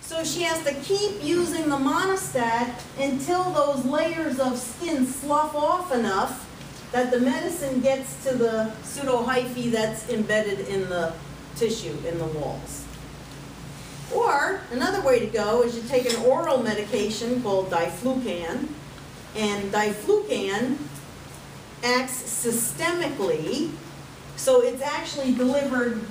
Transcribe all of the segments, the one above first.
So she has to keep using the monostat until those layers of skin slough off enough that the medicine gets to the pseudohyphae that's embedded in the tissue, in the walls. Or, another way to go is you take an oral medication called diflucan, and diflucan acts systemically, so it's actually delivered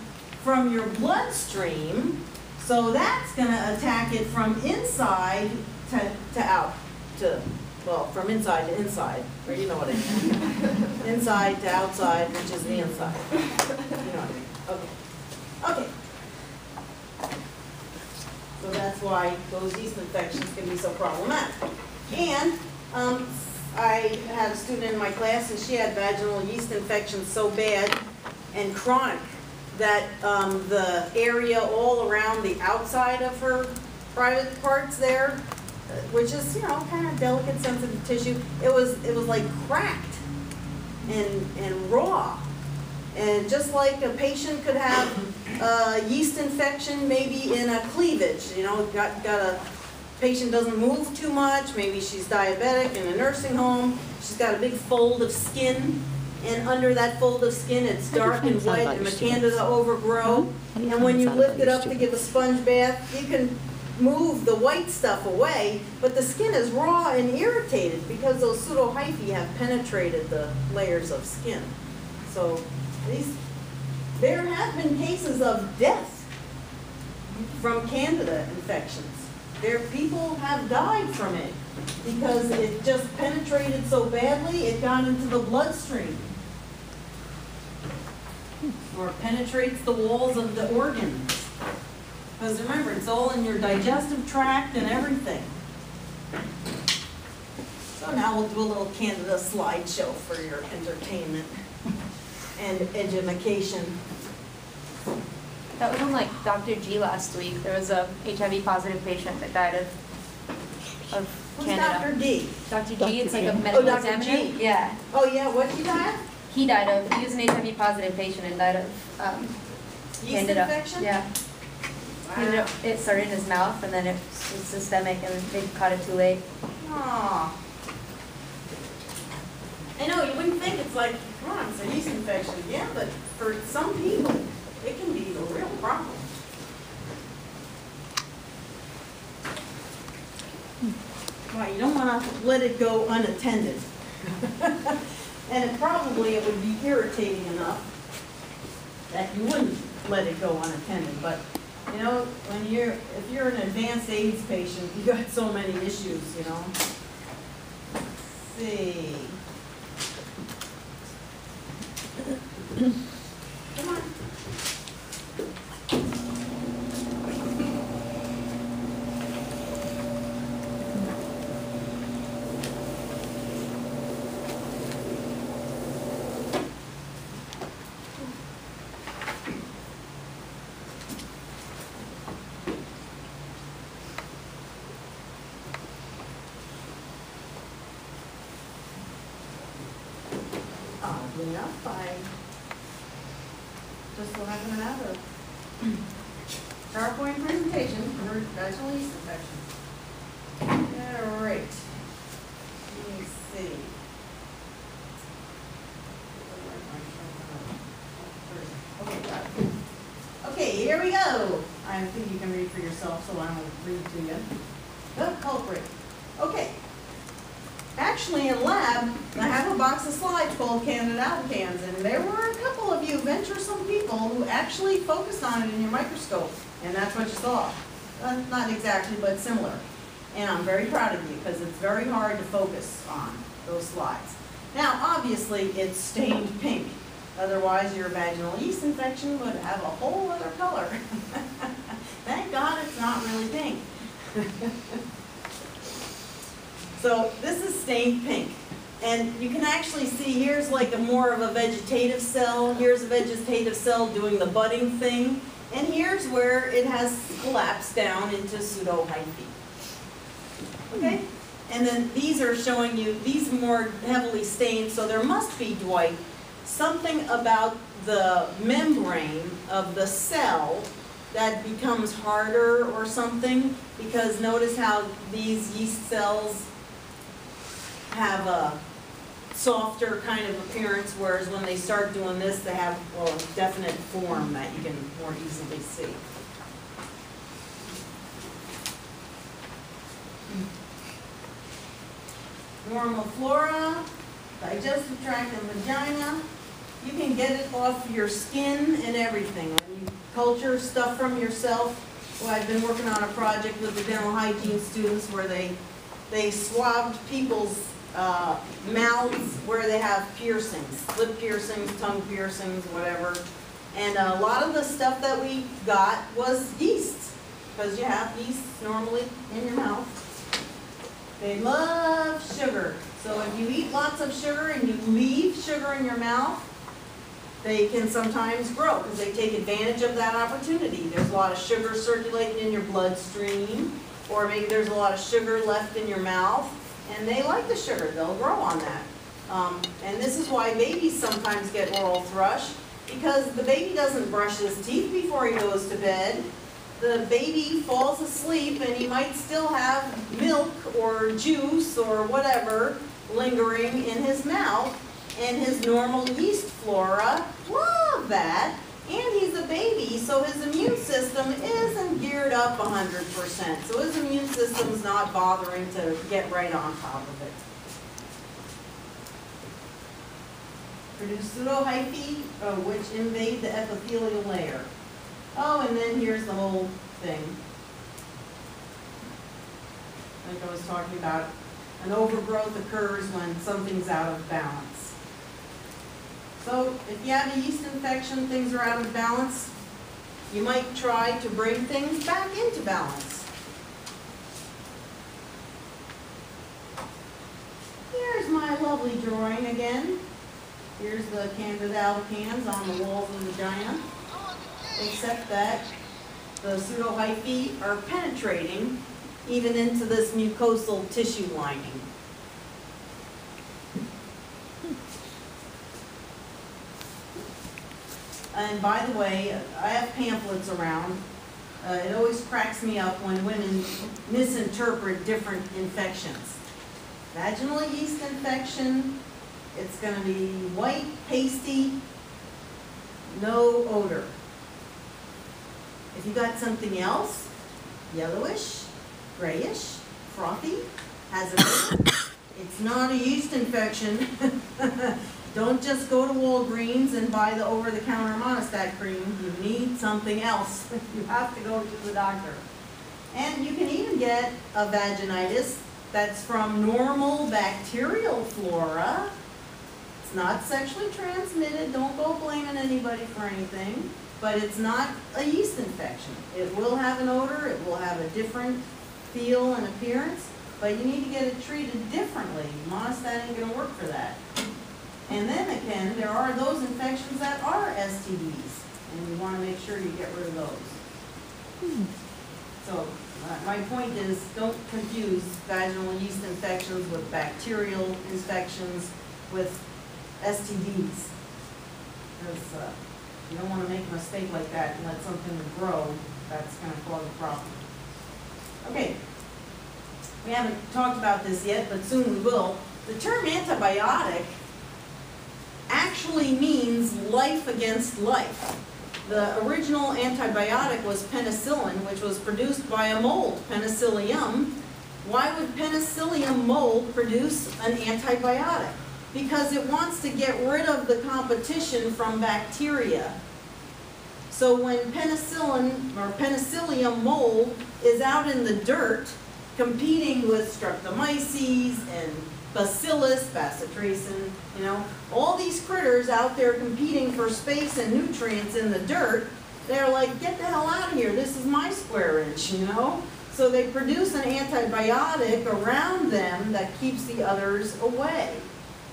from your bloodstream, so that's going to attack it from inside to out, well, from inside to inside, or you know what I mean. Inside to outside, which is the inside. You know what I mean. Okay. Okay. So that's why those yeast infections can be so problematic. And I had a student in my class, and she had vaginal yeast infections so bad and chronic that the area all around the outside of her private parts there, which is, you know, kind of delicate, sensitive tissue, it was like cracked and raw. And just like a patient could have a yeast infection maybe in a cleavage, you know, got a patient doesn't move too much, maybe she's diabetic in a nursing home, she's got a big fold of skin, and under that fold of skin it's dark and white and the candida overgrow, and when you lift it up to give a sponge bath, you can move the white stuff away, but the skin is raw and irritated because those pseudohyphae have penetrated the layers of skin. So there have been cases of death from candida infections. People have died from it because it just penetrated so badly it got into the bloodstream, or penetrates the walls of the organs. Because remember, it's all in your digestive tract and everything. So now we'll do a little Candida slideshow for your entertainment and education. That was on like Dr. G last week. There was a HIV positive patient that died of Who's Candida. Dr. D? Dr. G, it's like a medical Dr. examiner. G. Yeah. Oh yeah, what he died? He was an HIV positive patient and died of Yeast Candida. infection? Yeah. Wow. It started in his mouth and then it was systemic and they caught it too late. Aw. I know, you wouldn't think it's like, come on, it's a yeast infection. Yeah, but for some people, it can be a real problem. Well, you don't want to let it go unattended. And it would be irritating enough that you wouldn't let it go unattended. But you know, if you're an advanced AIDS patient, you got so many issues, you know. Let's see. Come on. Oddly enough, I just so happen to have a PowerPoint presentation for vaginal yeast infection. All right. Let me see. Okay, got it. Okay, here we go. I think you can read for yourself, so I won't read to you. The culprit. Okay. Actually, in lab, I have a box of slides called Candida albicans, and there were a couple of you venturesome people who actually focused on it in your microscope, and that's what you saw. Not exactly, but similar. And I'm very proud of you, because it's very hard to focus on those slides. Now, obviously, it's stained pink. Otherwise, your vaginal yeast infection would have a whole other color. Thank God it's not really pink. So this is stained pink, and you can actually see here's like more of a vegetative cell, here's a vegetative cell doing the budding thing, and here's where it has collapsed down into pseudohyphae. Okay? And then these are showing you, these are more heavily stained, so there must be, Dwight, something about the membrane of the cell that becomes harder or something, because notice how these yeast cells have a softer kind of appearance, whereas when they start doing this, they have, well, a definite form that you can more easily see. Normal flora, digestive tract and vagina. You can get it off your skin and everything. When you culture stuff from yourself, well, I've been working on a project with the dental hygiene students where they swabbed people's mouths where they have piercings, lip piercings, tongue piercings, whatever. And a lot of the stuff that we got was yeast, because you have yeast normally in your mouth. They love sugar. So if you eat lots of sugar and you leave sugar in your mouth, they can sometimes grow because they take advantage of that opportunity. There's a lot of sugar circulating in your bloodstream, or maybe there's a lot of sugar left in your mouth, and they like the sugar. They'll grow on that. And this is why babies sometimes get oral thrush, because the baby doesn't brush his teeth before he goes to bed. The baby falls asleep and he might still have milk or juice or whatever lingering in his mouth, and his normal yeast flora love that, and he's a baby, so his immune system isn't geared up 100%, so his immune system's not bothering to get right on top of it. Produce pseudohyphae, which invade the epithelial layer. Oh, and then here's the whole thing. Like I was talking about, an overgrowth occurs when something's out of balance. So if you have a yeast infection, things are out of balance, you might try to bring things back into balance. Here's my lovely drawing again. Here's the Candida albicans on the walls of the vagina, except that the pseudohyphae are penetrating even into this mucosal tissue lining. And by the way, I have pamphlets around. It always cracks me up when women misinterpret different infections. Vaginal yeast infection, it's going to be white, pasty, no odor. If you got something else, yellowish, grayish, frothy, has a it's not a yeast infection. Don't just go to Walgreens and buy the over-the-counter Monistat cream. You need something else. You have to go to the doctor. And you can even get a vaginitis that's from normal bacterial flora. It's not sexually transmitted. Don't go blaming anybody for anything. But it's not a yeast infection. It will have an odor. It will have a different feel and appearance. But you need to get it treated differently. Monistat ain't going to work for that. And then again, there are those infections that are STDs, and you want to make sure you get rid of those. So my point is, don't confuse vaginal yeast infections with bacterial infections with STDs. Because you don't want to make a mistake like that and let something grow that's going to cause a problem. Okay, we haven't talked about this yet, but soon we will. The term antibiotic actually means life against life. The original antibiotic was penicillin, which was produced by a mold, Penicillium. Why would Penicillium mold produce an antibiotic? Because it wants to get rid of the competition from bacteria. So when penicillin or Penicillium mold is out in the dirt competing with Streptomyces and Bacillus, bacitracin, you know, all these critters out there competing for space and nutrients in the dirt, they're like, get the hell out of here, this is my square inch, you know? So they produce an antibiotic around them that keeps the others away.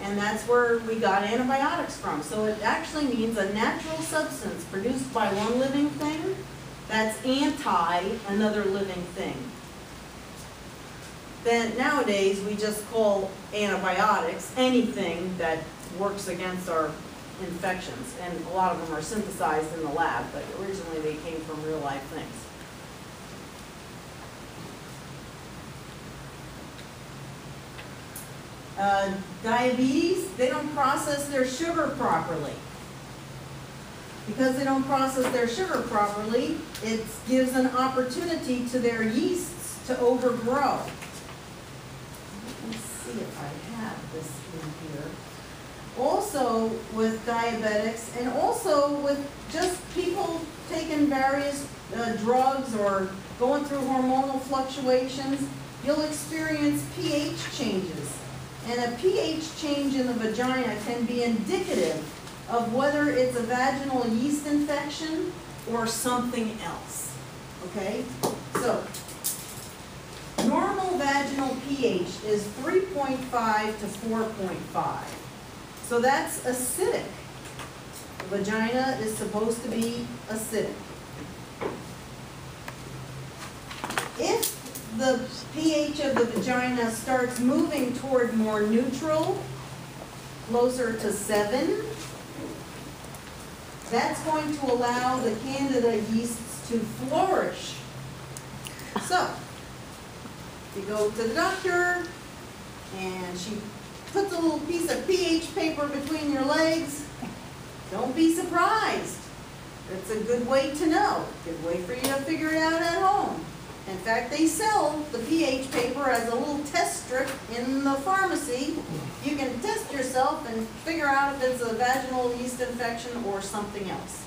And that's where we got antibiotics from. So it actually means a natural substance produced by one living thing that's anti another living thing. Then nowadays we just call antibiotics anything that works against our infections, and a lot of them are synthesized in the lab, but originally they came from real life things. Diabetes, they don't process their sugar properly. Because they don't process their sugar properly, it gives an opportunity to their yeasts to overgrow. Let's see if I have this in here. Also with diabetics, and also with just people taking various drugs or going through hormonal fluctuations, you'll experience pH changes. And a pH change in the vagina can be indicative of whether it's a vaginal yeast infection or something else, okay? So, normal vaginal pH is 3.5 to 4.5. So that's acidic. The vagina is supposed to be acidic. If the pH of the vagina starts moving toward more neutral, closer to 7, that's going to allow the Candida yeasts to flourish. So, you go to the doctor, and she puts a little piece of pH paper between your legs. Don't be surprised. It's a good way to know. Good way for you to figure it out at home. In fact, they sell the pH paper as a little test strip in the pharmacy. You can test yourself and figure out if it's a vaginal yeast infection or something else.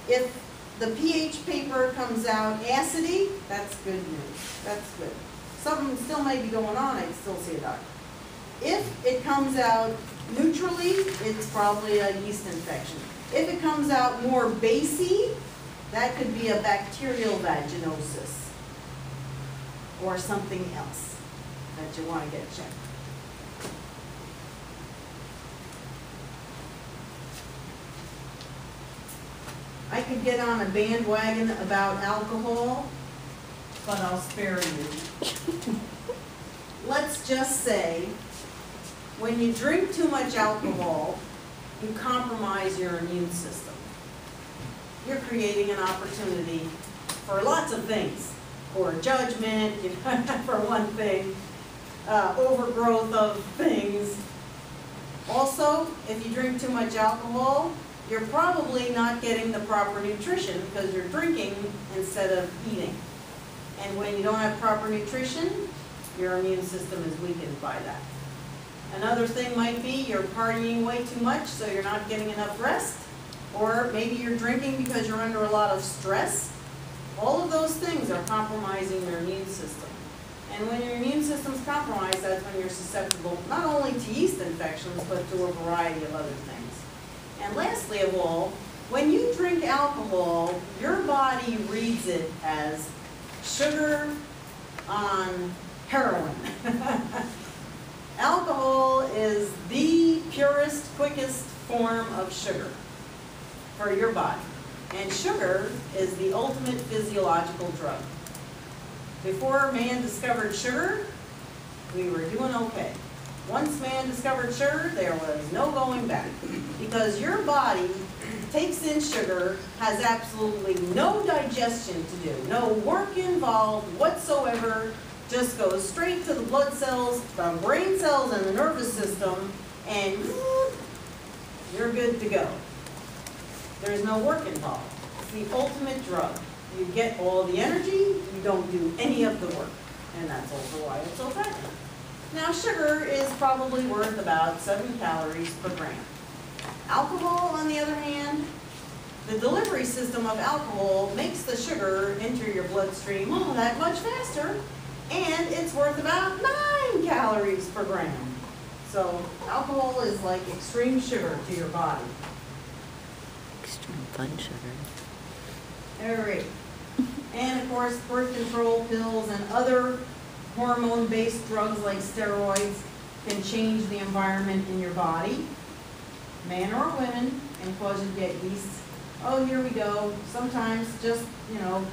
If the pH paper comes out acidy, that's good news. That's good. Something still may be going on, I'd still see a doctor. If it comes out neutrally, it's probably a yeast infection. If it comes out more basey, that could be a bacterial vaginosis or something else that you want to get checked. I could get on a bandwagon about alcohol, but I'll spare you. Let's just say, when you drink too much alcohol, you compromise your immune system. You're creating an opportunity for lots of things. For judgment, for one thing, overgrowth of things. Also, if you drink too much alcohol, you're probably not getting the proper nutrition because you're drinking instead of eating. And when you don't have proper nutrition, your immune system is weakened by that. Another thing might be you're partying way too much, so you're not getting enough rest. Or maybe you're drinking because you're under a lot of stress. All of those things are compromising your immune system. And when your immune system's compromised, that's when you're susceptible not only to yeast infections, but to a variety of other things. And lastly of all, when you drink alcohol, your body reads it as sugar on heroin. Alcohol is the purest, quickest form of sugar for your body. And sugar is the ultimate physiological drug. Before man discovered sugar, we were doing okay. Once man discovered sugar, there was no going back. Because your body takes in sugar, has absolutely no digestion to do, no work involved whatsoever, just goes straight to the blood cells, the brain cells, and the nervous system, and you're good to go. There's no work involved. It's the ultimate drug. You get all the energy, you don't do any of the work. And that's also why it's so effective. Now, sugar is probably worth about 7 calories per gram. Alcohol, on the other hand, the delivery system of alcohol makes the sugar enter your bloodstream that much faster, and it's worth about 9 calories per gram. So, alcohol is like extreme sugar to your body. Extreme fun sugar. All right. And of course, birth control pills and other hormone-based drugs like steroids can change the environment in your body, man or women, and cause you to get yeast. Oh, here we go. Sometimes just,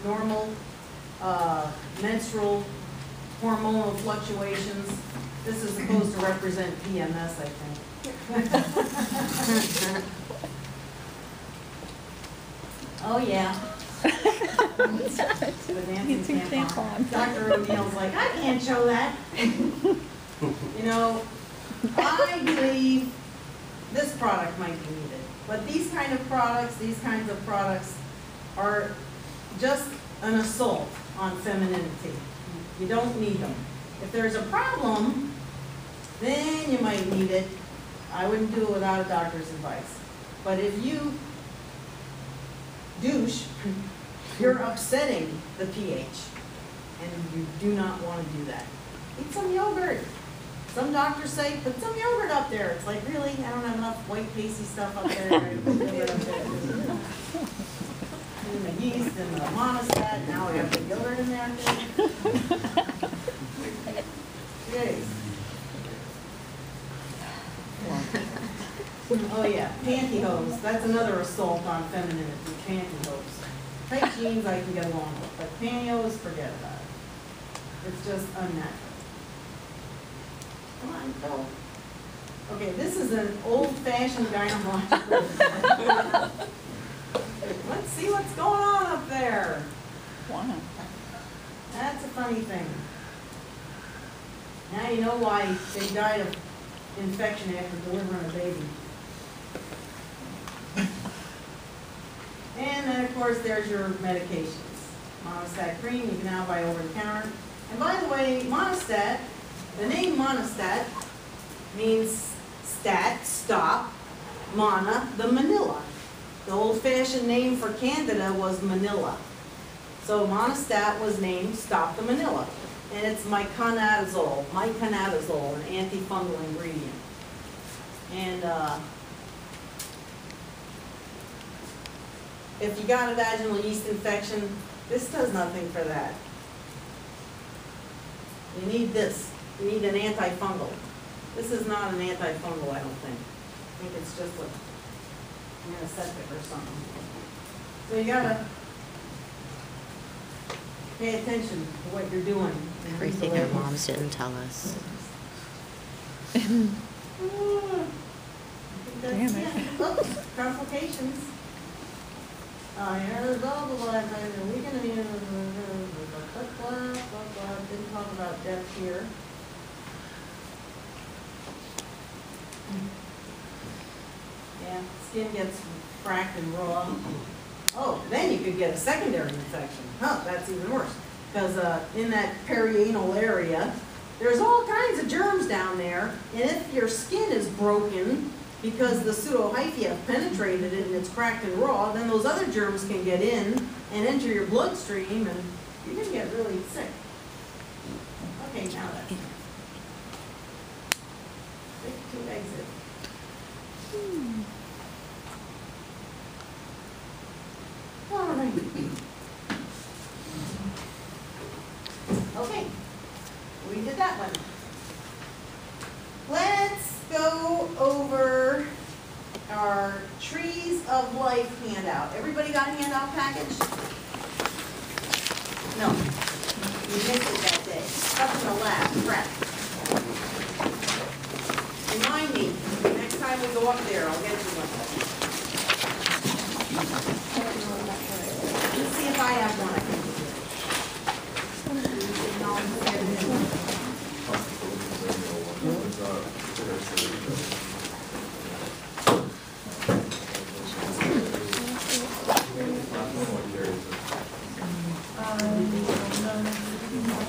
normal menstrual hormonal fluctuations. This is supposed to represent PMS, I think. Oh, yeah. With Nancy's tampon. Dr. O'Neill's like, I can't show that. You know, I believe this product might be needed, but these kinds of products are just an assault on femininity. You don't need them. If there's a problem, then you might need it. I wouldn't do it without a doctor's advice. But if you douche, you're upsetting the pH, and you do not want to do that. Eat some yogurt. Some doctors say, put some yogurt up there. It's like, really? I don't have enough white pasty stuff up there. Put yogurt up there. And the yeast and the monostat, now we have the yogurt in there. Jeez. Oh yeah, pantyhose. That's another assault on femininity, pantyhose. Tight jeans I can get along with, but pantyhose, forget about it. It's just unnatural. Come on, go. Okay, this is an old-fashioned gynecological. Let's see what's going on up there. Wow. That's a funny thing. Now you know why they died of infection after delivering a baby. And then, of course, there's your medications. Monostat cream, you can now buy over the counter. And by the way, monostat, the name monostat means stat, stop, mana, the manila. The old-fashioned name for Candida was Manila. So monostat was named Stop the Manila. And it's miconazole, an antifungal ingredient. And if you got a vaginal yeast infection, this does nothing for that. You need this. You need an antifungal. This is not an antifungal, I don't think. I think it's just an anesthetic or something. So you gotta pay attention to what you're doing. Everything our moms didn't tell us. Damn it. Oops, complications. Here's blah, blah, blah, we can, didn't talk about death here. Yeah, skin gets cracked and raw. Oh, then you could get a secondary infection. Huh, that's even worse. Because in that perianal area, there's all kinds of germs down there. And if your skin is broken because the pseudohyphae have penetrated it and it's cracked and raw, then those other germs can get in and enter your bloodstream and you're going to get really sick. Okay, now that's it. To exit. All right. Okay, we did that one. Let's go over our Trees of Life handout. Everybody got a handout package? No. You missed it that day. Up in the lab, crap. Remind me, next time we go up there, I'll get you one. Let's see if I have one I can do.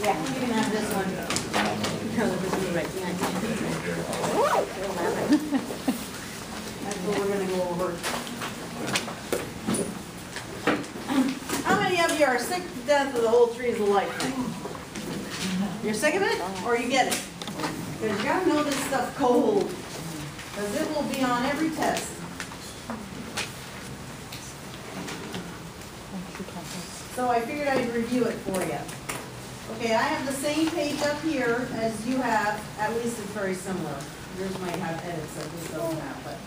Yeah, you can have this one. Because this is right behind you. That's what we're going to go over. How many of you are sick to death of the whole Trees of Life thing? You're sick of it, or you get it? Because you got to know this stuff cold. Because it will be on every test. So I figured I'd review it for you. Okay, I have the same page up here as you have, at least it's very similar. Yours might have edits that this doesn't have, but